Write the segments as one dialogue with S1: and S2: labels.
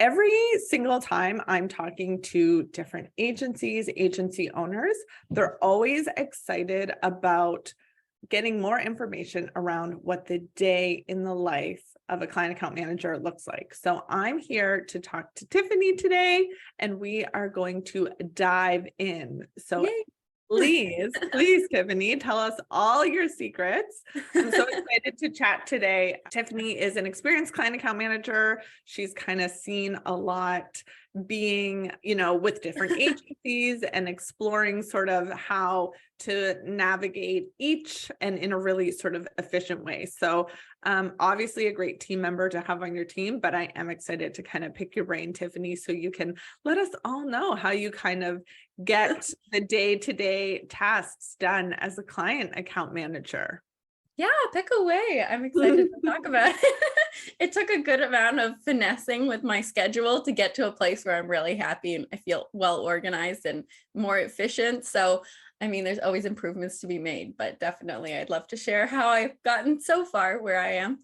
S1: every single time I'm talking to different agencies, agency owners, they're always excited about getting more information around what the day in the life of a client account manager looks like. So I'm here to talk to Tiffany today, and we are going to dive in. So
S2: Yay.
S1: please, Tiffany, tell us all your secrets. I'm so excited to chat today. Tiffany is an experienced client account manager. She's kind of seen a lot being, with different agencies and exploring sort of how to navigate each and in a really sort of efficient way. So obviously a great team member to have on your team, but I am excited to kind of pick your brain, Tiffany, so you can let us all know how you kind of get the day-to-day tasks done as a client account manager.
S2: Yeah, pick away. I'm excited to talk about it. It took a good amount of finessing with my schedule to get to a place where I'm really happy and I feel well organized and more efficient. So, I mean, there's always improvements to be made, but definitely I'd love to share how I've gotten so far where I am.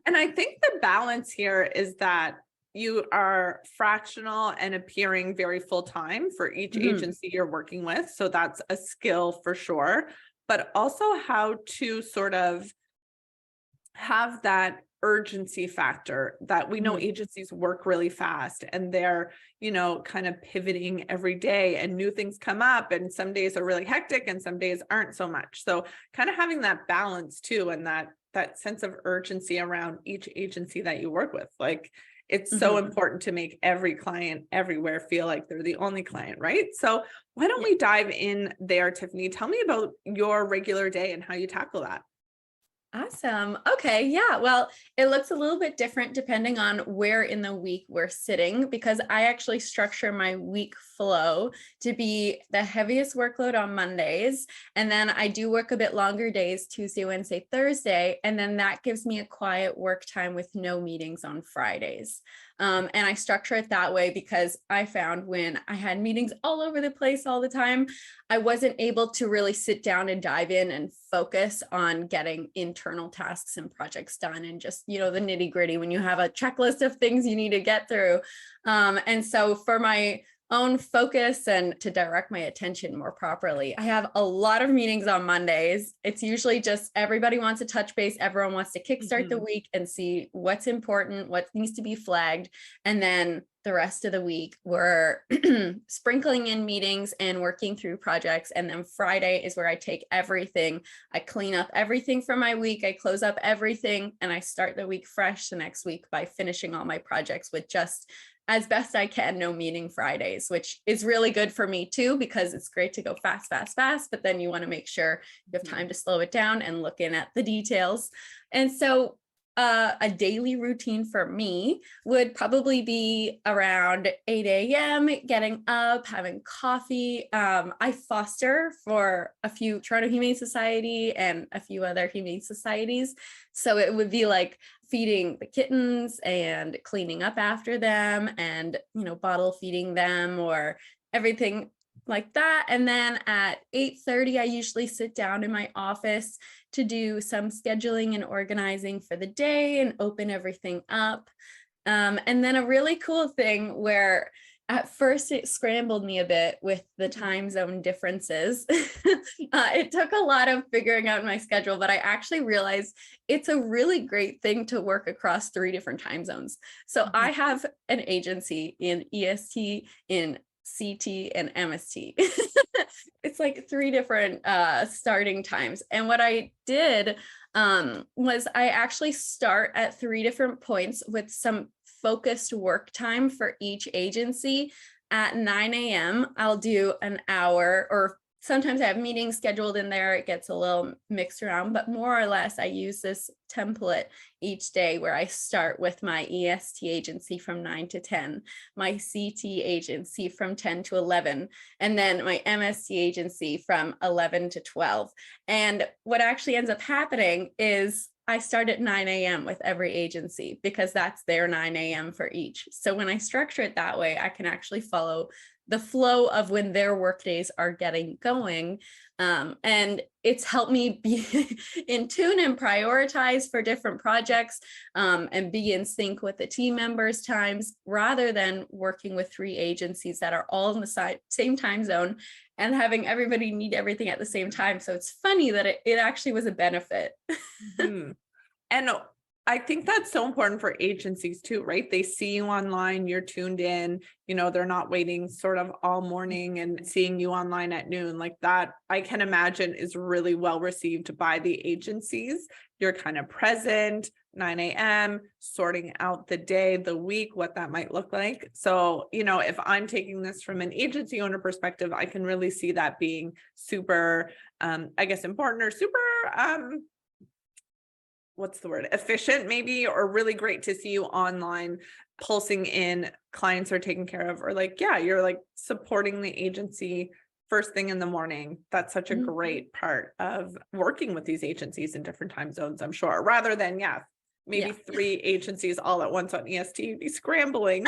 S1: And I think the balance here is that you are fractional and appearing very full-time for each agency you're working with. So that's a skill for sure, but also how to sort of have that urgency factor that we know agencies work really fast and they're, kind of pivoting every day and new things come up and some days are really hectic and some days aren't so much. So kind of having that balance too, and that sense of urgency around each agency that you work with. Like it's so important to make every client everywhere feel like they're the only client, right? So why don't we dive in there, Tiffany? Tell me about your regular day and how you tackle that.
S2: Awesome. Okay. Yeah. Well, it looks a little bit different depending on where in the week we're sitting, because I actually structure my week flow to be the heaviest workload on Mondays. And then I do work a bit longer days, Tuesday, Wednesday, Thursday. And then that gives me a quiet work time with no meetings on Fridays. And I structure it that way because I found when I had meetings all over the place all the time, I wasn't able to really sit down and dive in and focus on getting internal tasks and projects done and just, the nitty gritty when you have a checklist of things you need to get through. And so for my own focus and to direct my attention more properly, I have a lot of meetings on Mondays. It's usually just everybody wants to touch base. Everyone wants to kickstart the week and see what's important, what needs to be flagged. And then the rest of the week, we're sprinkling in meetings and working through projects. And then Friday is where I take everything. I clean up everything from my week. I close up everything and I start the week fresh the next week by finishing all my projects with just as best I can, no meeting Fridays, which is really good for me too, because it's great to go fast, but then you want to make sure you have time to slow it down and look in at the details. And so a daily routine for me would probably be around 8 a.m., getting up, having coffee. I foster for a few Toronto Humane Society and a few other humane societies. So it would be like feeding the kittens and cleaning up after them and, bottle feeding them or everything like that. And then at 8:30, I usually sit down in my office to do some scheduling and organizing for the day and open everything up. And then a really cool thing where at first it scrambled me a bit with the time zone differences. It took a lot of figuring out my schedule, but I actually realized it's a really great thing to work across 3 different time zones. So I have an agency in EST, in CT, and MST. It's like 3 different starting times. And what I did was I actually start at 3 different points with some focused work time for each agency. At 9 a.m., I'll do an hour, or sometimes I have meetings scheduled in there. It gets a little mixed around, but more or less I use this template each day where I start with my EST agency from 9 to 10, my CT agency from 10 to 11, and then my MST agency from 11 to 12. And what actually ends up happening is I start at 9 a.m. with every agency because that's their 9 a.m. for each. So when I structure it that way, I can actually follow the flow of when their work days are getting going. And it's helped me be in tune and prioritize for different projects, and be in sync with the team members' times, rather than working with 3 agencies that are all in the same time zone and having everybody need everything at the same time. So it's funny that it actually was a benefit.
S1: Mhm. And I think that's so important for agencies too, right? They see you online, you're tuned in, they're not waiting sort of all morning and seeing you online at noon. Like that, I can imagine is really well received by the agencies. You're kind of present, 9 a.m., sorting out the day, the week, what that might look like. So, if I'm taking this from an agency owner perspective, I can really see that being super, I guess, important, or super, what's the word, efficient maybe, or really great to see you online pulsing in, clients are taken care of, or like, yeah, you're like supporting the agency first thing in the morning. That's such a great part of working with these agencies in different time zones, I'm sure, rather than, maybe 3 agencies all at once on EST, you'd be scrambling.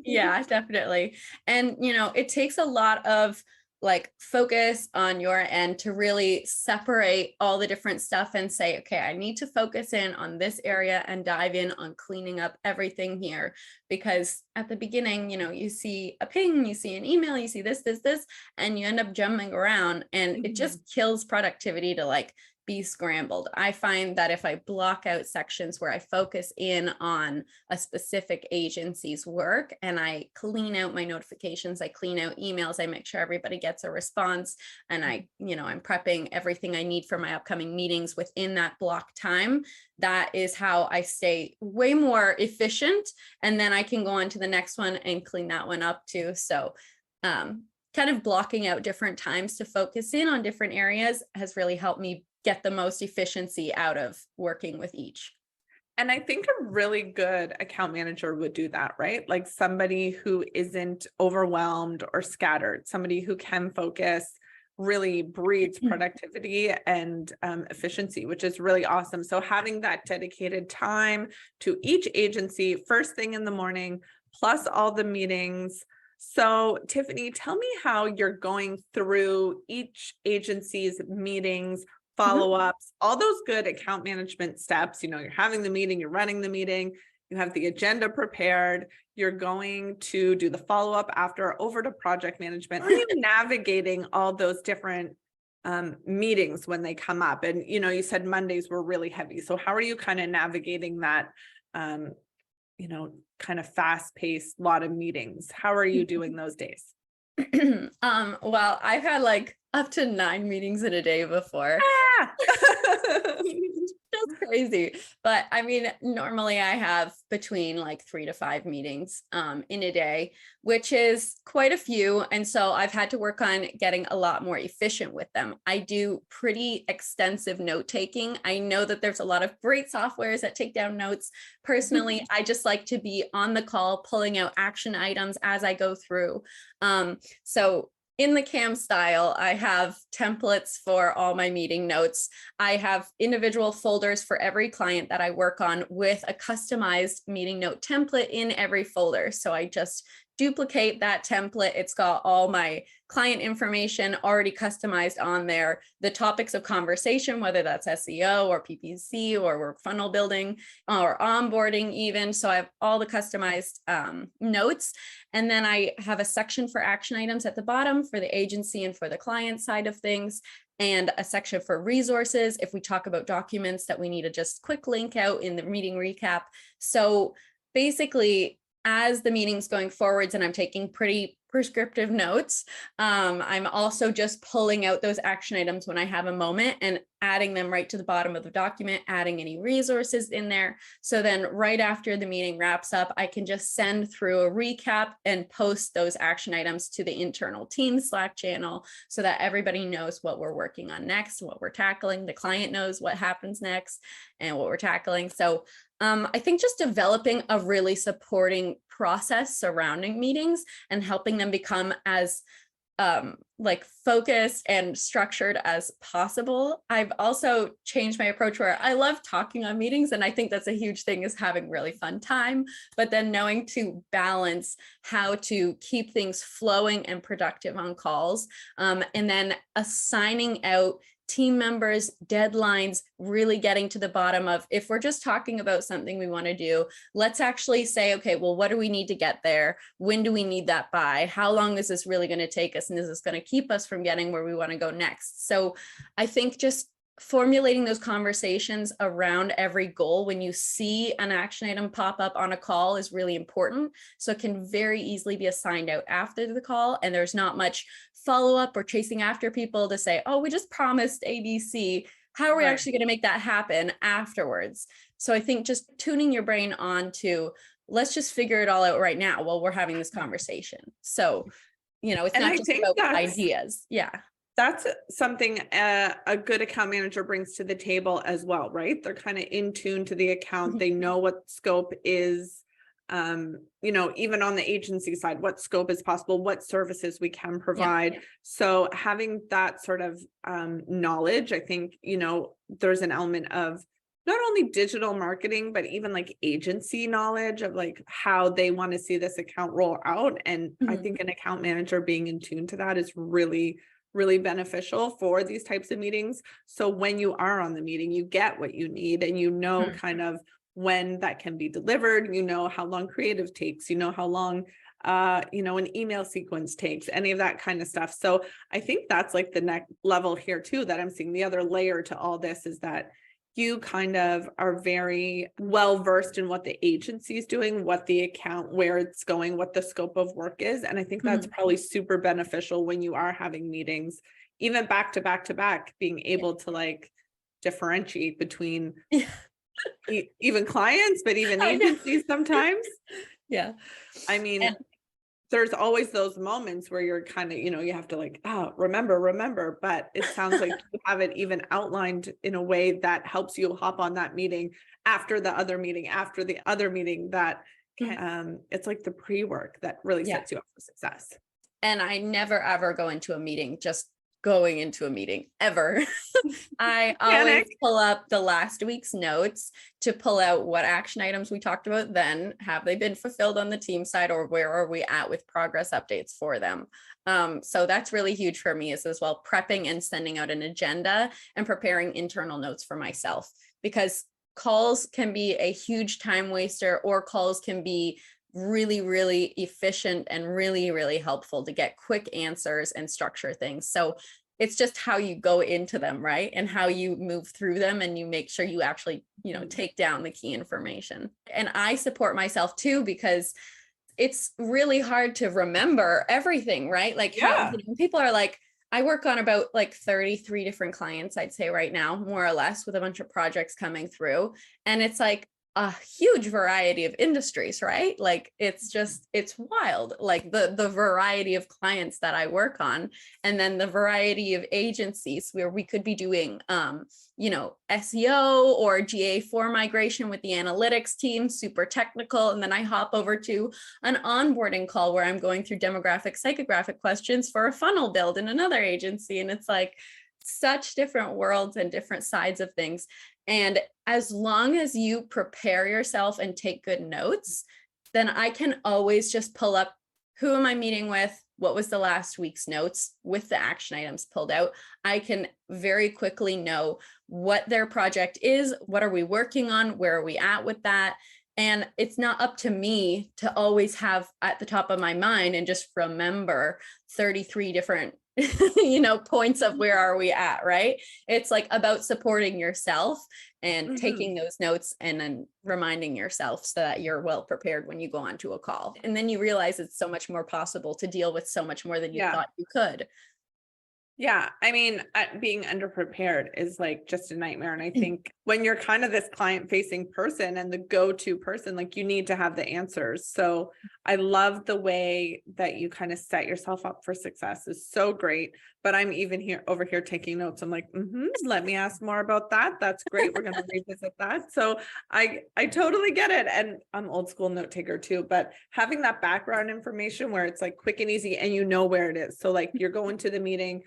S2: Yeah, definitely. And, it takes a lot of like focus on your end to really separate all the different stuff and say, okay, I need to focus in on this area and dive in on cleaning up everything here. Because at the beginning, you see a ping, you see an email, you see this, and you end up jumping around, and it just kills productivity to like be scrambled. I find that if I block out sections where I focus in on a specific agency's work, and I clean out my notifications, I clean out emails, I make sure everybody gets a response, and I'm prepping everything I need for my upcoming meetings within that block time, that is how I stay way more efficient. And then I can go on to the next one and clean that one up too. So, kind of blocking out different times to focus in on different areas has really helped me get the most efficiency out of working with each.
S1: And I think a really good account manager would do that, right? Like somebody who isn't overwhelmed or scattered, somebody who can focus, really breeds productivity and efficiency, which is really awesome. So having that dedicated time to each agency first thing in the morning, plus all the meetings. So Tiffany, tell me how you're going through each agency's meetings, follow-ups, all those good account management steps. You're having the meeting, you're running the meeting, you have the agenda prepared, you're going to do the follow-up after, over to project management. How are you navigating all those different meetings when they come up? And, you said Mondays were really heavy. So how are you kind of navigating that, kind of fast-paced lot of meetings? How are you doing those days?
S2: Well, I've had like up to 9 meetings in a day before.
S1: Ah!
S2: That's crazy. But I mean, normally I have between like 3 to 5 meetings in a day, which is quite a few. And so I've had to work on getting a lot more efficient with them. I do pretty extensive note taking. I know that there's a lot of great softwares that take down notes. Personally, I just like to be on the call, pulling out action items as I go through. So in the CAM style, I have templates for all my meeting notes. I have individual folders for every client that I work on with a customized meeting note template in every folder. So I just duplicate that template. It's got all my client information already customized on there, the topics of conversation, whether that's SEO or PPC or we're funnel building or onboarding even. So I have all the customized notes. And then I have a section for action items at the bottom for the agency and for the client side of things, and a section for resources if we talk about documents that we need to just quick link out in the meeting recap. So basically, as the meeting's going forwards and I'm taking pretty prescriptive notes, I'm also just pulling out those action items when I have a moment and adding them right to the bottom of the document, adding any resources in there. So then right after the meeting wraps up, I can just send through a recap and post those action items to the internal team Slack channel so that everybody knows what we're working on next, what we're tackling. The client knows what happens next and what we're tackling. So I think just developing a really supporting process surrounding meetings and helping them become as like focused and structured as possible. I've also changed my approach where I love talking on meetings, and I think that's a huge thing, is having really fun time, but then knowing to balance how to keep things flowing and productive on calls, and then assigning out team members, deadlines, really getting to the bottom of, if we're just talking about something we want to do, let's actually say, okay, well, what do we need to get there? When do we need that by? How long is this really going to take us? And is this going to keep us from getting where we want to go next? So I think just formulating those conversations around every goal when you see an action item pop up on a call is really important. So it can very easily be assigned out after the call, and there's not much follow-up or chasing after people to say, oh, we just promised ABC. How are we actually going to make that happen afterwards? So I think just tuning your brain on to, let's just figure it all out right now while we're having this conversation. So, it's
S1: And
S2: not
S1: I
S2: just
S1: think
S2: about ideas. Yeah.
S1: That's something a good account manager brings to the table as well, right? They're kind of in tune to the account. They know what scope is, even on the agency side, what scope is possible, what services we can provide. Yeah. So having that sort of knowledge, I think, there's an element of not only digital marketing, but even like agency knowledge of like how they want to see this account roll out. And I think an account manager being in tune to that is really beneficial for these types of meetings. So when you are on the meeting, you get what you need, and kind of when that can be delivered, how long creative takes, how long an email sequence takes, any of that kind of stuff. So I think that's like the next level here too, that I'm seeing. The other layer to all this is that you kind of are very well versed in what the agency is doing, what the account, where it's going, what the scope of work is. And I think that's probably super beneficial when you are having meetings, even back to back to back, being able to like differentiate between even clients, but even agencies sometimes.
S2: Yeah.
S1: I mean, there's always those moments where you're kind of, you have to like, remember, but it sounds like you have it even outlined in a way that helps you hop on that meeting after the other meeting, that can, it's like the pre-work that really sets you up for success.
S2: And I never, ever go into a meeting just going into a meeting ever. I always pull up the last week's notes to pull out what action items we talked about then. Have they been fulfilled on the team side, or where are we at with progress updates for them? So that's really huge for me, is as well prepping and sending out an agenda and preparing internal notes for myself, because calls can be a huge time waster, or calls can be really, really efficient and really, really helpful to get quick answers and structure things. So it's just how you go into them, right? And how you move through them, and you make sure you actually, take down the key information. And I support myself too, because it's really hard to remember everything, right? Like how people are like, I work on about like 33 different clients, I'd say right now, more or less, with a bunch of projects coming through. And it's like a huge variety of industries, right? Like it's wild, like the variety of clients that I work on, and then the variety of agencies where we could be doing, SEO or GA4 migration with the analytics team, super technical. And then I hop over to an onboarding call where I'm going through demographic, psychographic questions for a funnel build in another agency. And it's like such different worlds and different sides of things. And as long as you prepare yourself and take good notes, then I can always just pull up, who am I meeting with? What was the last week's notes with the action items pulled out? I can very quickly know what their project is. What are we working on? Where are we at with that? And it's not up to me to always have at the top of my mind and just remember 33 different points of where are we at, right? It's like about supporting yourself and taking those notes and then reminding yourself so that you're well prepared when you go onto a call. And then you realize it's so much more possible to deal with so much more than you thought you could.
S1: Yeah, I mean, being underprepared is like just a nightmare. And I think when you're kind of this client facing person and the go-to person, like you need to have the answers. So I love the way that you kind of set yourself up for success is so great. But I'm even here over here taking notes. I'm like, let me ask more about that. That's great. We're going to revisit that. So I totally get it. And I'm old school note taker too, but having that background information where it's like quick and easy and you know where it is. So like you're going to the meeting,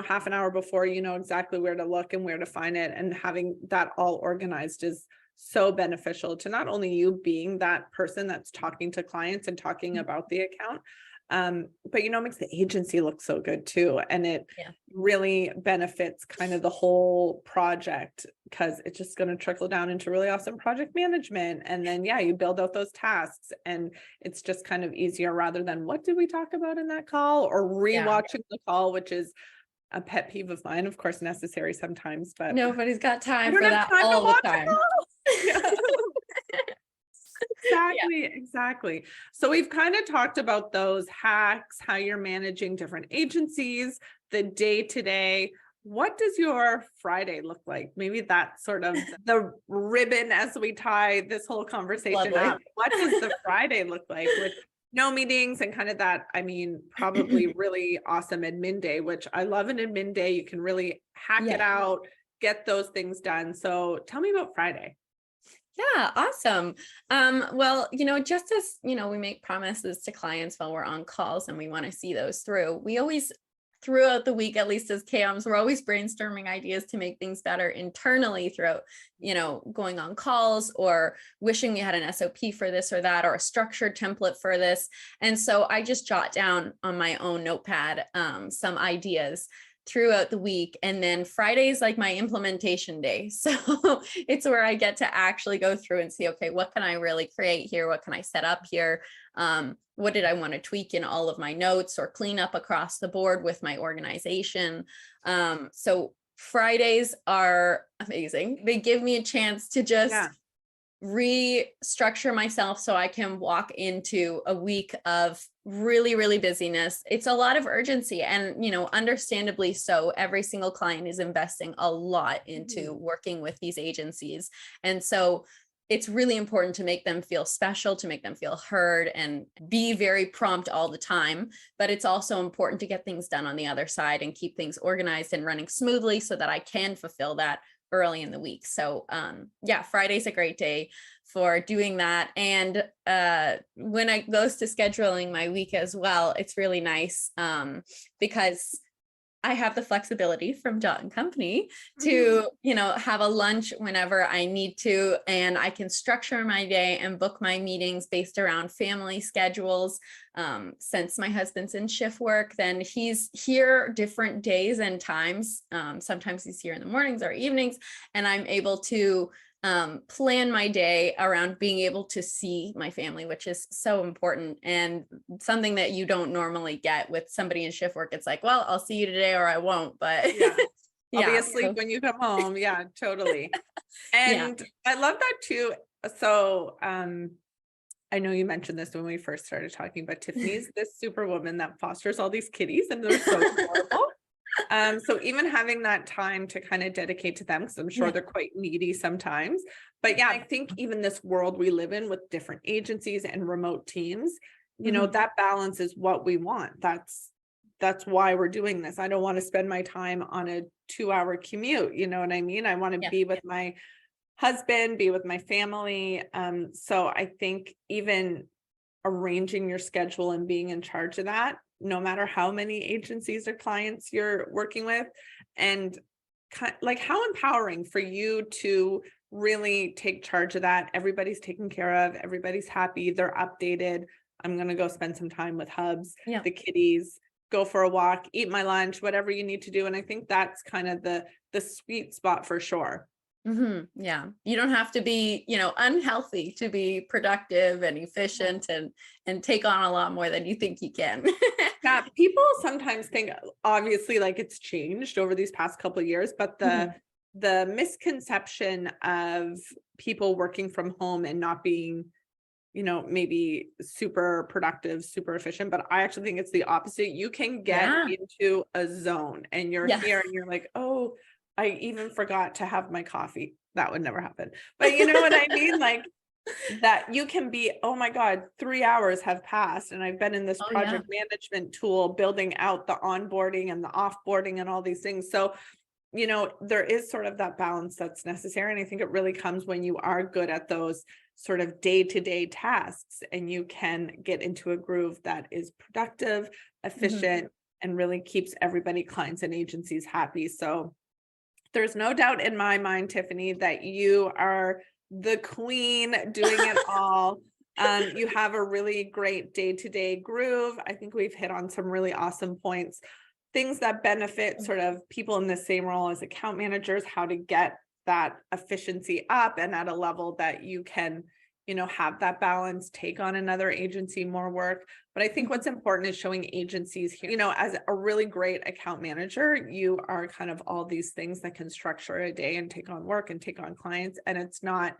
S1: half an hour before, you know exactly where to look and where to find it. And having that all organized is so beneficial to not only you being that person that's talking to clients and talking about the account, but it makes the agency look so good too. And it really benefits kind of the whole project because it's just going to trickle down into really awesome project management. And then, you build out those tasks and it's just kind of easier rather than what did we talk about in that call or rewatching the call, which is a pet peeve of mine, of course, necessary sometimes, but
S2: nobody's got
S1: I
S2: time
S1: don't
S2: for
S1: have
S2: that
S1: time to
S2: all the
S1: watch
S2: time.
S1: it all. Exactly. So we've kind of talked about those hacks, how you're managing different agencies, the day to day. What does your Friday look like? Maybe that's sort of the ribbon as we tie this whole conversation
S2: Lovely.
S1: up. What does the Friday look like with no meetings and kind of that, I mean, probably really awesome admin day, which I love an admin day. You can really hack it out, get those things done. So tell me about Friday.
S2: Yeah, awesome. Well, just as, we make promises to clients while we're on calls and we want to see those through, we always, throughout the week, at least as KMs, we're always brainstorming ideas to make things better internally throughout, going on calls or wishing we had an SOP for this or that, or a structured template for this. And so I just jot down on my own notepad some ideas throughout the week. And then Friday is like my implementation day. So it's where I get to actually go through and see, okay, what can I really create here? What can I set up here? What did I want to tweak in all of my notes or clean up across the board with my organization? So Fridays are amazing. They give me a chance to just restructure myself so I can walk into a week of really, really busyness. It's a lot of urgency and, understandably so. Every single client is investing a lot into working with these agencies. And so it's really important to make them feel special, to make them feel heard and be very prompt all the time. But it's also important to get things done on the other side and keep things organized and running smoothly so that I can fulfill that early in the week. So Friday's a great day for doing that. And when it goes to scheduling my week as well, it's really nice because I have the flexibility from Dot & Company to, have a lunch whenever I need to, and I can structure my day and book my meetings based around family schedules. Since my husband's in shift work, then he's here different days and times. Sometimes he's here in the mornings or evenings, and I'm able to plan my day around being able to see my family, which is so important and something that you don't normally get with somebody in shift work. It's like, well, I'll see you today or I won't, but
S1: I'll be asleep when you come home. Yeah, totally. And I love that too. So, I know you mentioned this when we first started talking, but Tiffanys, this superwoman that fosters all these kitties and they're so adorable. So even having that time to kind of dedicate to them, because I'm sure they're quite needy sometimes. But I think even this world we live in with different agencies and remote teams, that balance is what we want. That's why we're doing this. I don't want to spend my time on a 2-hour commute. You know what I mean? I want to be with my husband, be with my family. So I think even arranging your schedule and being in charge of that, no matter how many agencies or clients you're working with, and like how empowering for you to really take charge of that. Everybody's taken care of, everybody's happy, they're updated. I'm going to go spend some time with Hubs, the kitties, go for a walk, eat my lunch, whatever you need to do. And I think that's kind of the sweet spot for sure.
S2: Yeah. You don't have to be, unhealthy to be productive and efficient and take on a lot more than you think you can.
S1: Yeah. People sometimes think obviously like it's changed over these past couple of years, but the misconception of people working from home and not being maybe super productive, super efficient, but I actually think it's the opposite. You can get
S2: Yeah.
S1: into a zone and you're
S2: Yeah.
S1: here and you're like, oh, I even forgot to have my coffee. That would never happen. But you know what I mean? Like that you can be, oh my God, 3 hours have passed and I've been in this
S2: Oh yeah.
S1: project management tool building out the onboarding and the offboarding and all these things. So there is sort of that balance that's necessary. And I think it really comes when you are good at those sort of day-to-day tasks and you can get into a groove that is productive, efficient, and really keeps everybody, clients and agencies happy. So there's no doubt in my mind, Tiffany, that you are the queen doing it all. You have a really great day-to-day groove. I think we've hit on some really awesome points. Things that benefit sort of people in the same role as account managers, how to get that efficiency up and at a level that you can, have that balance, take on another agency, more work. But I think what's important is showing agencies here, as a really great account manager, you are kind of all these things that can structure a day and take on work and take on clients. And it's not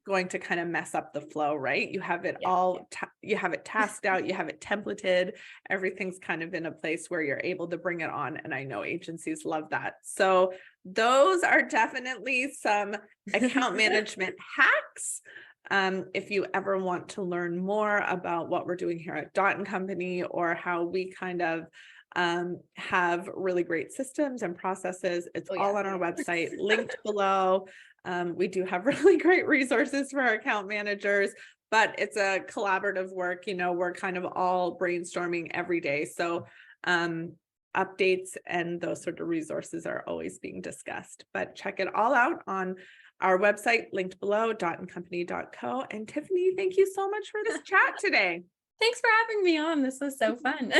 S1: going to kind of mess up the flow, right? You have it all, you have it tasked out, you have it templated, everything's kind of in a place where you're able to bring it on. And I know agencies love that. So those are definitely some account management hacks. If you ever want to learn more about what we're doing here at Dot & Company or how we kind of have really great systems and processes, it's all on our website, linked below. We do have really great resources for our account managers, but it's a collaborative work. We're kind of all brainstorming every day. So updates and those sort of resources are always being discussed, but check it all out on our website, linked below, dotandcompany.co. And Tiffany, thank you so much for this chat today.
S2: Thanks for having me on. This was so fun.